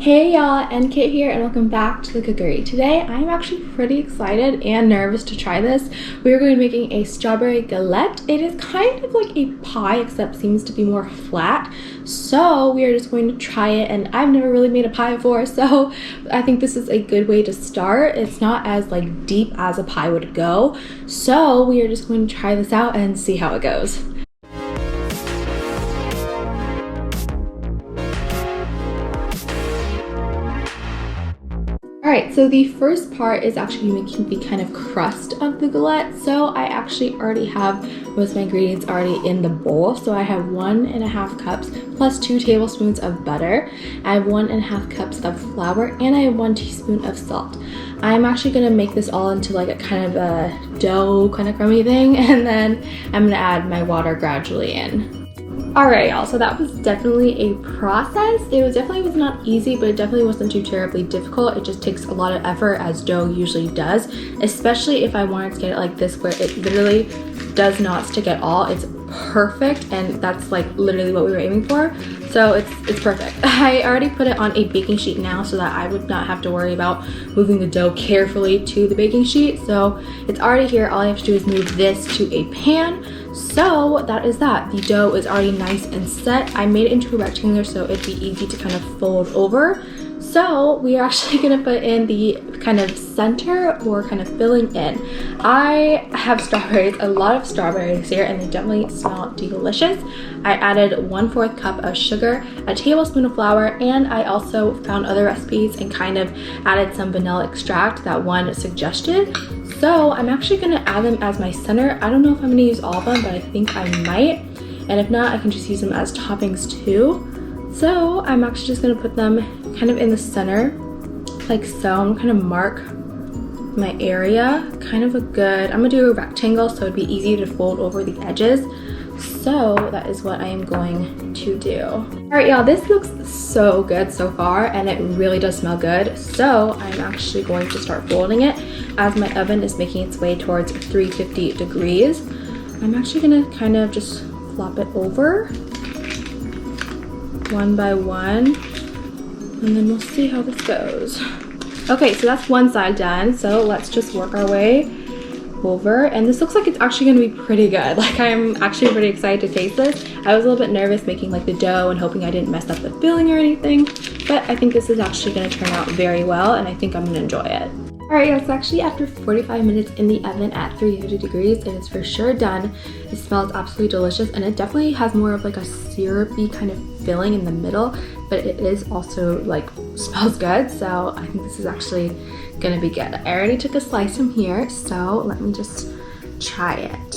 Hey y'all, NK here and welcome back to the Cookery. Today I'm actually pretty excited and nervous to try this. We are going to be making a strawberry galette. It is kind of like a pie except seems to be more flat. So we are just going to try it, and I've never really made a pie before, so I think this is a good way to start. It's not as like deep as a pie would go. So we are just going to try this out and see how it goes. Alright, so the first part is actually making the kind of crust of the galette. So I actually already have most of my ingredients already in the bowl. So I have 1.5 cups plus 2 tablespoons of butter. I have 1.5 cups of flour, and I have 1 teaspoon of salt. I'm actually going to make this all into like a kind of a dough kind of crummy thing, and then I'm going to add my water gradually in. Alright y'all, so that was definitely a process. It definitely was not easy, but it definitely wasn't too terribly difficult. It just takes a lot of effort, as dough usually does, especially if I wanted to get it like this where it literally does not stick at all. It's perfect, and that's like literally what we were aiming for. So it's perfect. I already put it on a baking sheet now so that I would not have to worry about moving the dough carefully to the baking sheet. So it's already here. All I have to do is move this to a pan. So that is that. The dough is already nice and set. I made it into a rectangle so it'd be easy to kind of fold over. So we are actually going to put in the kind of center or kind of filling in. I have strawberries, a lot of strawberries here, and they definitely smell delicious. I added 1/4 cup of sugar, a tablespoon of flour, and I also found other recipes and kind of added some vanilla extract that one suggested. So I'm actually going to add them as my center. I don't know if I'm going to use all of them, but I think I might. And if not, I can just use them as toppings too. So I'm actually just going to put them kind of in the center, like so. I'm going to mark my area, kind of I'm going to do a rectangle so it'd be easy to fold over the edges. So that is what I am going to do. Alright y'all, this looks so good so far, and it really does smell good. So I'm actually going to start folding it as my oven is making its way towards 350 degrees. I'm actually going to kind of just flop it over one by one, and then we'll see how this goes. Okay, so that's one side done, so let's just work our way over, and this looks like it's actually going to be pretty good. Like, I'm actually pretty excited to taste this. I was a little bit nervous making like the dough and hoping I didn't mess up the filling or anything, but I think this is actually going to turn out very well, and I think I'm going to enjoy it. Alright, yeah, it's actually after 45 minutes in the oven at 350 degrees. It is for sure done. It smells absolutely delicious, and it definitely has more of like a syrupy kind of filling in the middle, but it is also like smells good. So I think this is actually gonna be good. I already took a slice from here, so let me just try it.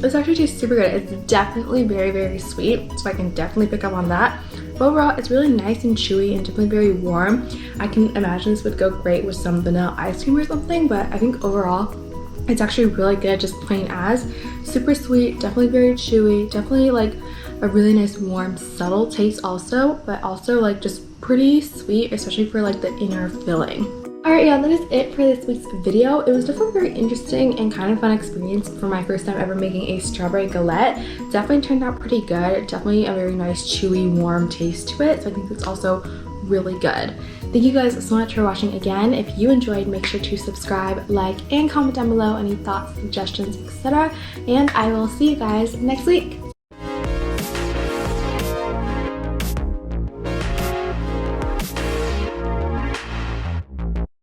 This actually tastes super good. It's definitely very, very sweet, so I can definitely pick up on that. But overall, it's really nice and chewy and definitely very warm. I can imagine this would go great with some vanilla ice cream or something, but I think overall, it's actually really good just plain as. Super sweet, definitely very chewy, definitely like a really nice warm subtle taste also, but also like just pretty sweet, especially for like the inner filling. Alright, yeah, that is it for this week's video. It was definitely very interesting and kind of fun experience for my first time ever making a strawberry galette. Definitely turned out pretty good. Definitely a very nice, chewy, warm taste to it. So I think it's also really good. Thank you guys so much for watching again. If you enjoyed, make sure to subscribe, like, and comment down below any thoughts, suggestions, etc. And I will see you guys next week.